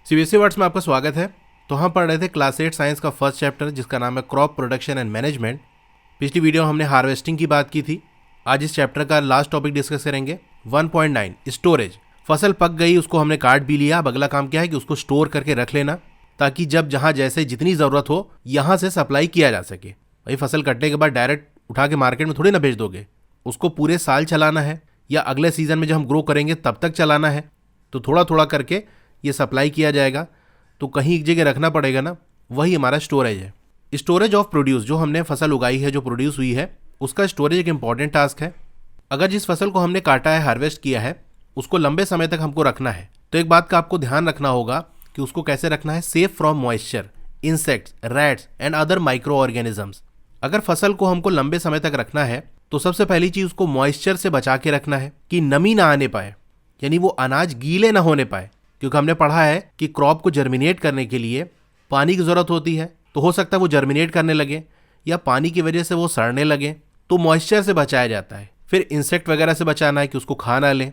CBSE words में आपका स्वागत है। तो हम पढ़ रहे थे क्लास 8 साइंस का फर्स्ट चैप्टर जिसका नाम है क्रॉप प्रोडक्शन एंड मैनेजमेंट। पिछली वीडियो में हमने हार्वेस्टिंग की बात की थी। आज इस चैप्टर का लास्ट टॉपिक डिस्कस करेंगे 1.9 स्टोरेज। फसल पक गई, उसको हमने काट भी लिया। अब अगला काम क्या है कि उसको स्टोर करके रख लेना ताकि जब जहाँ जैसे जितनी ज़रूरत हो यहाँ से सप्लाई किया जा सके। भाई फसल कटने के बाद डायरेक्ट उठा के मार्केट में थोड़ी ना बेच दोगे, उसको पूरे साल चलाना है या अगले सीजन में जब हम ग्रो करेंगे तब तक चलाना है। तो थोड़ा थोड़ा करके ये सप्लाई किया जाएगा, तो कहीं एक जगह रखना पड़ेगा ना, वही हमारा स्टोरेज है। स्टोरेज ऑफ प्रोड्यूस, जो हमने फसल उगाई है, जो प्रोड्यूस हुई है, उसका स्टोरेज एक इंपॉर्टेंट टास्क है। अगर जिस फसल को हमने काटा है, हार्वेस्ट किया है, उसको लंबे समय तक हमको रखना है, तो एक बात का आपको ध्यान रखना होगा कि उसको कैसे रखना है। Safe from moisture, insects, rats and other micro organisms. अगर फसल को हमको लंबे समय तक रखना है तो सबसे पहली चीज उसको मॉइस्चर से बचा के रखना है कि नमी ना आने पाए, यानी वो अनाज गीले ना होने पाए। क्योंकि हमने पढ़ा है कि क्रॉप को जर्मिनेट करने के लिए पानी की ज़रूरत होती है, तो हो सकता है वो जर्मिनेट करने लगे या पानी की वजह से वो सड़ने लगे, तो मॉइस्चर से बचाया जाता है। फिर इंसेक्ट वगैरह से बचाना है कि उसको खा ना लें,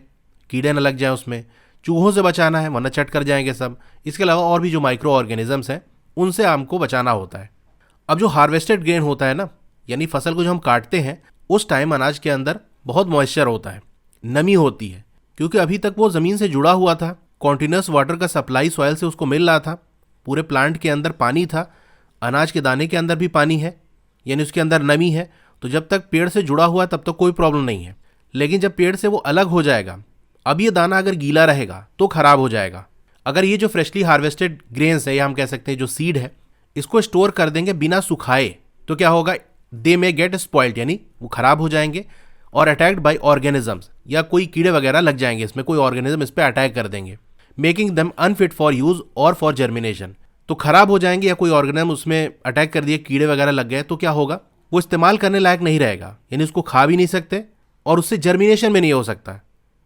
कीड़े ना लग जाए उसमें। चूहों से बचाना है वरना चट कर जाएंगे सब। इसके अलावा और भी जो माइक्रो ऑर्गेनिजम्स हैं उनसे हमको बचाना होता है। अब जो हार्वेस्टेड ग्रेन होता है ना, यानी फसल को जो हम काटते हैं, उस टाइम अनाज के अंदर बहुत मॉइस्चर होता है, नमी होती है। क्योंकि अभी तक वो ज़मीन से जुड़ा हुआ था, कॉन्टिन्यूस वाटर का सप्लाई सॉइल से उसको मिल रहा था, पूरे प्लांट के अंदर पानी था, अनाज के दाने के अंदर भी पानी है, यानी उसके अंदर नमी है। तो जब तक पेड़ से जुड़ा हुआ तब तक कोई प्रॉब्लम नहीं है। लेकिन जब पेड़ से वो अलग हो जाएगा, अब ये दाना अगर गीला रहेगा तो खराब हो जाएगा। अगर ये जो फ्रेशली हार्वेस्टेड ग्रेन्स है, या हम कह सकते हैं जो सीड है, इसको स्टोर कर देंगे बिना सुखाए, तो क्या होगा, दे मे गेट स्पॉइल्ड, यानी वो खराब हो जाएंगे और अटैक्ड बाय ऑर्गेनिजम्स, या कोई कीड़े वगैरह लग जाएंगे इसमें, कोई ऑर्गेनिज्म इस पर अटैक कर देंगे, making them unfit for use और फॉर जर्मिनेशन। तो खराब हो जाएंगे या कोई ऑर्गेनिज्म उसमें अटैक कर दिए, कीड़े वगैरह लग गए, तो क्या होगा, वो इस्तेमाल करने लायक नहीं रहेगा। यानी उसको खा भी नहीं सकते और उससे जर्मिनेशन भी नहीं हो सकता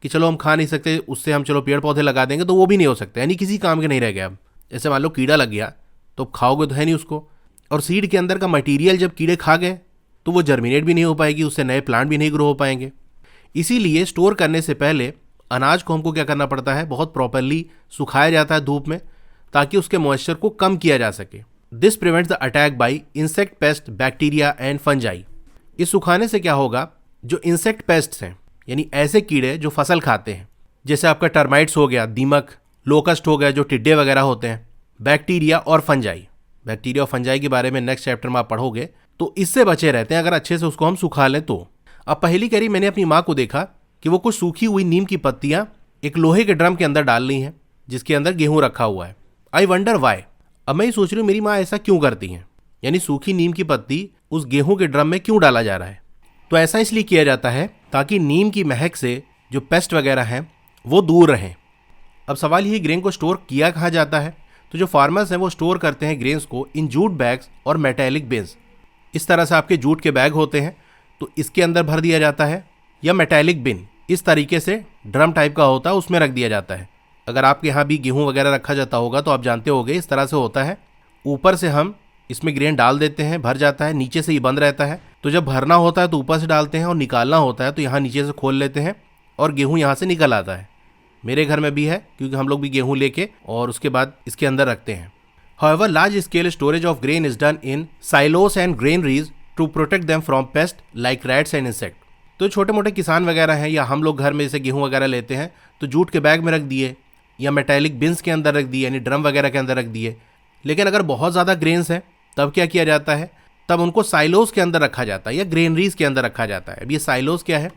कि चलो हम खा नहीं सकते, उससे हम चलो पेड़ पौधे लगा देंगे, तो वो भी नहीं हो सकता, यानी किसी काम के नहीं रह गया। अब जैसे मान लो कीड़ा लग गया तो खाओगे तो है नहीं उसको, और सीड के अंदर का मटीरियल जब कीड़े खा गए तो वो जर्मिनेट भी नहीं हो पाएगी, उससे नए प्लांट भी नहीं ग्रो हो पाएंगे। इसीलिए स्टोर करने से पहले अनाज को हमको क्या करना पड़ता है, बहुत प्रॉपरली सुखाया जाता है धूप में, ताकि उसके मॉइस्चर को कम किया जा सके। This prevents the attack by insect pest, bacteria and fungi. इस सुखाने से क्या होगा, जो इंसेक्ट पेस्ट्स हैं, यानी ऐसे कीड़े जो फसल खाते हैं, जैसे आपका टर्माइट्स हो गया, दीमक, लोकस्ट हो गया, जो टिड्डे वगैरह होते हैं, बैक्टीरिया और फंजाई। बैक्टीरिया और फंजाई के बारे में नेक्स्ट चैप्टर में आप पढ़ोगे, तो इससे बचे रहते हैं अगर अच्छे से उसको हम सुखा लें तो। अब पहली करी मैंने अपनी माँ को देखा कि वो कुछ सूखी हुई नीम की पत्तियां एक लोहे के ड्रम के अंदर डाल ली हैं, जिसके अंदर गेहूं रखा हुआ है। I wonder why. अब मैं ये सोच रही हूँ मेरी माँ ऐसा क्यों करती हैं, यानी सूखी नीम की पत्ती उस गेहूं के ड्रम में क्यों डाला जा रहा है। तो ऐसा इसलिए किया जाता है ताकि नीम की महक से जो पेस्ट वगैरह हैं वो दूर रहें। अब सवाल ये, ग्रेन को स्टोर किया कहाँ जाता है, तो जो फार्मर्स हैं वो स्टोर करते हैं ग्रेन्स को इन जूट बैग्स और मेटेलिक बिन्स। इस तरह से आपके जूट के बैग होते हैं, तो इसके अंदर भर दिया जाता है, या मेटेलिक बिन इस तरीके से ड्रम टाइप का होता है, उसमें रख दिया जाता है। अगर आपके यहाँ भी गेहूं वगैरह रखा जाता होगा तो आप जानते होंगे इस तरह से होता है। ऊपर से हम इसमें ग्रेन डाल देते हैं, भर जाता है, नीचे से ये बंद रहता है। तो जब भरना होता है तो ऊपर से डालते हैं और निकालना होता है तो यहाँ नीचे से खोल लेते हैं और गेहूँ यहाँ से निकल आता है। मेरे घर में भी है, क्योंकि हम लोग भी गेहूँ लेके और उसके बाद इसके अंदर रखते हैं। However, large scale storage of grain is done in silos and granaries to protect them from pests like rats and insects. तो छोटे मोटे किसान वगैरह हैं या हम लोग घर में जैसे गेहूं वगैरह लेते हैं तो जूट के बैग में रख दिए या मेटेलिक बिन्स के अंदर रख दिए, यानी ड्रम वगैरह के अंदर रख दिए। लेकिन अगर बहुत ज़्यादा ग्रेन्स हैं तब क्या किया जाता है, तब उनको साइलोस के अंदर रखा जाता है या ग्रेनरीज के अंदर रखा जाता है। अब ये साइलोस क्या है,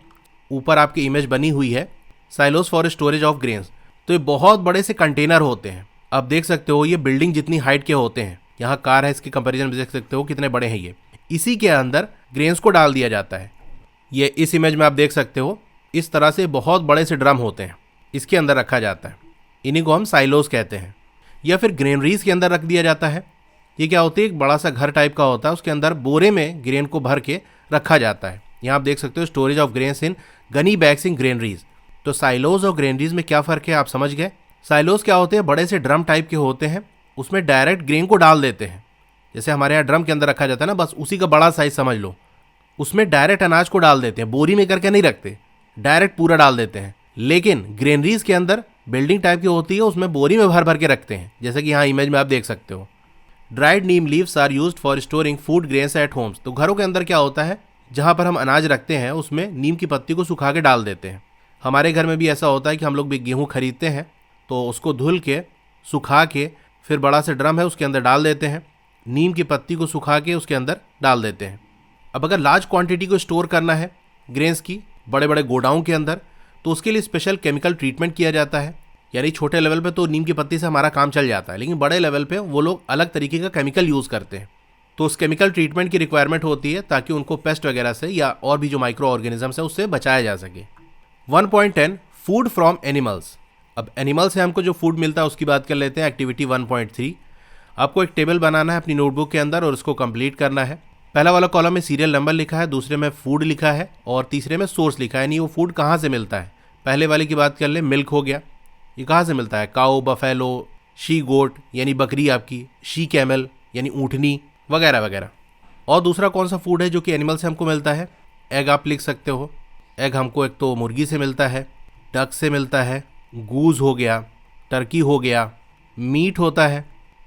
ऊपर आपकी इमेज बनी हुई है, silos for storage of grains. तो ये बहुत बड़े से कंटेनर होते हैं, आप देख सकते हो ये बिल्डिंग जितनी हाइट के होते हैं, यहाँ कार है इसके कंपैरिजन में देख सकते हो कितने बड़े हैं ये। इसी के अंदर ग्रेन्स को डाल दिया जाता है। ये इस इमेज में आप देख सकते हो, इस तरह से बहुत बड़े से ड्रम होते हैं, इसके अंदर रखा जाता है। इन्हीं को हम साइलोस कहते हैं। या फिर ग्रेनरीज के अंदर रख दिया जाता है। ये क्या होती है, एक बड़ा सा घर टाइप का होता है, उसके अंदर बोरे में ग्रेन को भर के रखा जाता है। यहाँ आप देख सकते हो storage of grains in Ghani bags in granaries. तो साइलोस और ग्रेनरीज में क्या फ़र्क है आप समझ गए। साइलोस क्या होते हैं, बड़े से ड्रम टाइप के होते हैं, उसमें डायरेक्ट ग्रेन को डाल देते हैं। जैसे हमारे यहाँ ड्रम के अंदर रखा जाता है ना, बस उसी का बड़ा साइज समझ लो। उसमें डायरेक्ट अनाज को डाल देते हैं, बोरी में करके नहीं रखते, डायरेक्ट पूरा डाल देते हैं। लेकिन ग्रेनरीज के अंदर बिल्डिंग टाइप की होती है, उसमें बोरी में भर भर के रखते हैं, जैसे कि यहाँ इमेज में आप देख सकते हो। Dried neem leaves are used for storing food grains at homes. तो घरों के अंदर क्या होता है, जहाँ पर हम अनाज रखते हैं उसमें नीम की पत्ती को सुखा के डाल देते हैं। हमारे घर में भी ऐसा होता है कि हम लोग भी गेहूँ खरीदते हैं तो उसको धुल के सुखा के फिर बड़ा सा ड्रम है उसके अंदर डाल देते हैं, नीम की पत्ती को सुखा के उसके अंदर डाल देते हैं। अब अगर लार्ज क्वांटिटी को स्टोर करना है ग्रेन्स की बड़े बड़े गोडाउन के अंदर, तो उसके लिए स्पेशल केमिकल ट्रीटमेंट किया जाता है। यानी छोटे लेवल पे तो नीम की पत्ती से हमारा काम चल जाता है, लेकिन बड़े लेवल पे वो लोग अलग तरीके का केमिकल यूज़ करते हैं। तो उस केमिकल ट्रीटमेंट की रिक्वायरमेंट होती है ताकि उनको पेस्ट वगैरह से या और भी जो माइक्रो ऑर्गेनिजम्स है उससे बचाया जा सके। 1.10 फूड फ्रॉम एनिमल्स। अब एनिमल से हमको जो फूड मिलता है उसकी बात कर लेते हैं। एक्टिविटी 1.3, आपको एक टेबल बनाना है अपनी नोटबुक के अंदर और उसको कंप्लीट करना है। पहला वाला कॉलम में सीरियल नंबर लिखा है, दूसरे में फूड लिखा है और तीसरे में सोर्स लिखा है, यानी वो फूड कहाँ से मिलता है। पहले वाले की बात कर ले, मिल्क हो गया, ये कहाँ से मिलता है, काऊ, बफेलो, शी गोट यानी बकरी आपकी, शी कैमल यानी ऊँटनी वगैरह वगैरह। और दूसरा कौन सा फूड है जो कि एनिमल से हमको मिलता है, एग आप लिख सकते हो। एग हमको एक तो मुर्गी से मिलता है, डक से मिलता है, गूज हो गया, टर्की हो गया। मीट होता है,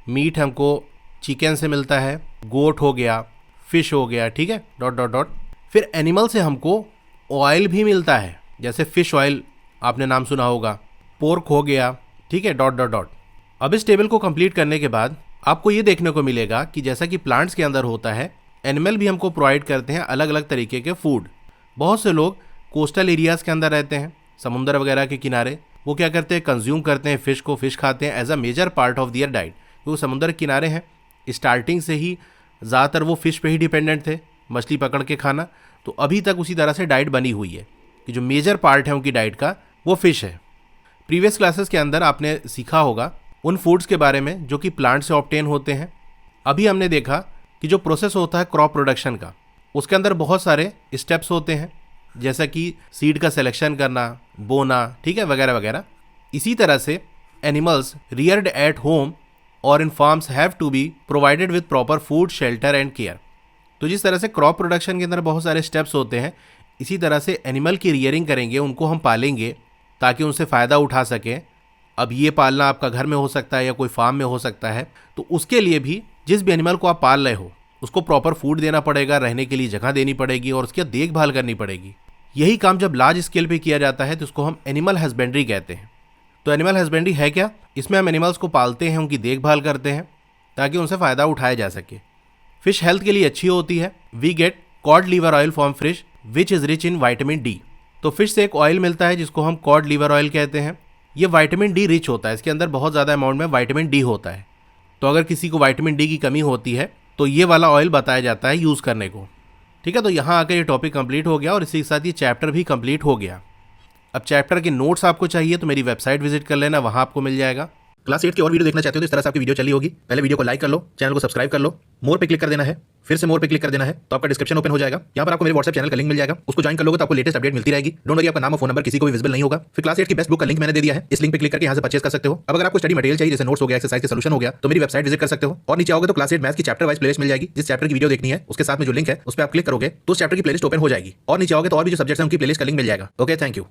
मीट हमको चिकन से मिलता है, गोट हो गया, फिश हो गया, ठीक है, डॉट डॉट डॉट। फिर एनिमल से हमको ऑयल भी मिलता है, जैसे फिश ऑयल आपने नाम सुना होगा, पोर्क हो गया, ठीक है, डॉट डॉट डॉट। अब इस टेबल को कंप्लीट करने के बाद आपको ये देखने को मिलेगा कि जैसा कि प्लांट्स के अंदर होता है, एनिमल भी हमको प्रोवाइड करते हैं अलग अलग तरीके के फूड। बहुत से लोग कोस्टल एरियाज़ के अंदर रहते हैं, समुंदर वगैरह के किनारे, वो क्या करते हैं, कंज्यूम करते हैं फिश को, फिश खाते हैं as a major part of their diet. वो समुंदर के किनारे हैं, स्टार्टिंग से ही ज़्यादातर वो फिश पे ही डिपेंडेंट थे, मछली पकड़ के खाना। तो अभी तक उसी तरह से डाइट बनी हुई है कि जो मेजर पार्ट है उनकी डाइट का वो फिश है। प्रीवियस क्लासेस के अंदर आपने सीखा होगा उन फूड्स के बारे में जो कि प्लांट से ऑब्टेन होते हैं। अभी हमने देखा कि जो प्रोसेस होता है क्रॉप प्रोडक्शन का, उसके अंदर बहुत सारे स्टेप्स होते हैं, जैसा कि सीड का सिलेक्शन करना, बोना, ठीक है, वगैरह वगैरह। इसी तरह से एनिमल्स रियर्ड एट होम और in farms have to be provided with proper food, shelter and care. तो जिस तरह से क्रॉप प्रोडक्शन के अंदर बहुत सारे स्टेप्स होते हैं, इसी तरह से एनिमल की रियरिंग करेंगे, उनको हम पालेंगे ताकि उनसे फ़ायदा उठा सकें। अब ये पालना आपका घर में हो सकता है या कोई फार्म में हो सकता है, तो उसके लिए भी जिस भी एनिमल को आप पाल रहे हो उसको प्रॉपर फूड देना पड़ेगा, रहने के लिए जगह देनी पड़ेगी और उसकी देखभाल करनी पड़ेगी। यही काम जब लार्ज स्केल पे किया जाता है तो उसको हम एनिमल हस्बेंड्री कहते हैं। तो एनिमल हस्बेंड्री है क्या, इसमें हम एनिमल्स को पालते हैं, उनकी देखभाल करते हैं ताकि उनसे फ़ायदा उठाया जा सके। फिश हेल्थ के लिए अच्छी होती है। We get cod liver oil from fish which is rich in vitamin D. तो फिश से एक ऑयल मिलता है जिसको हम कॉड लीवर ऑयल कहते हैं। ये विटामिन डी रिच होता है, इसके अंदर बहुत ज़्यादा अमाउंट में विटामिन डी होता है। तो अगर किसी को विटामिन डी की कमी होती है तो ये वाला ऑयल बताया जाता है यूज़ करने को, ठीक है। तो यहाँ आकर ये टॉपिक कंप्लीट हो गया और इसी के साथ ये चैप्टर भी कंप्लीट हो गया। अब चैप्टर के नोट्स आपको चाहिए तो मेरी वेबसाइट विजिट कर लेना, वहाँ आपको मिल जाएगा। क्लास 8 की और वीडियो देखना चाहते हो तो इस तरह से आपकी वीडियो चली होगी। पहले वीडियो को लाइक कर लो, चैनल को सब्सक्राइब कर लो, मोर पे क्लिक कर देना है, फिर से मोर पे क्लिक कर देना है, तो आपका डिस्क्रिप्शन ओपन हो जाएगा। यहाँ पर आपको मेरे व्हाट्सएप चैनल का लिंक मिल जाएगा, उसको ज्वाइन कर लोगे तो आपको लेटेस्ट अपडेट मिलती रहेगी। डोंट वरी, आपका नाम और फोन नंबर किसी को भी विजिबल नहीं होगा। फिर क्लास 8 की बेस्ट बुक का लिंक मैंने दे दिया है, इस लिंक पे क्लिक करके यहाँ से परचेस कर सकते हो। अब अगर आपको स्टडी मटेरियल चाहिए, जैसे नोट्स हो गया, एक्सरसाइज के सॉल्यूशन हो गया, तो मेरी वेबसाइट विजिट कर सकते हो। और नीचे आओगे तो क्लास 8 मैथ्स की चैप्टर वाइज प्लेलिस्ट मिल जाएगी। जिस चैप्टर की वीडियो देखनी है उसके साथ में जो लिंक है उस पर आप क्लिक करोगे तो उस चैप्टर की प्लेलिस्ट ओपन हो जाएगी। और नीचे आओगे तो और भी जो सब्जेक्ट्स हैं उनकी प्लेलिस्ट का लिंक मिल जाएगा। Okay, thank you.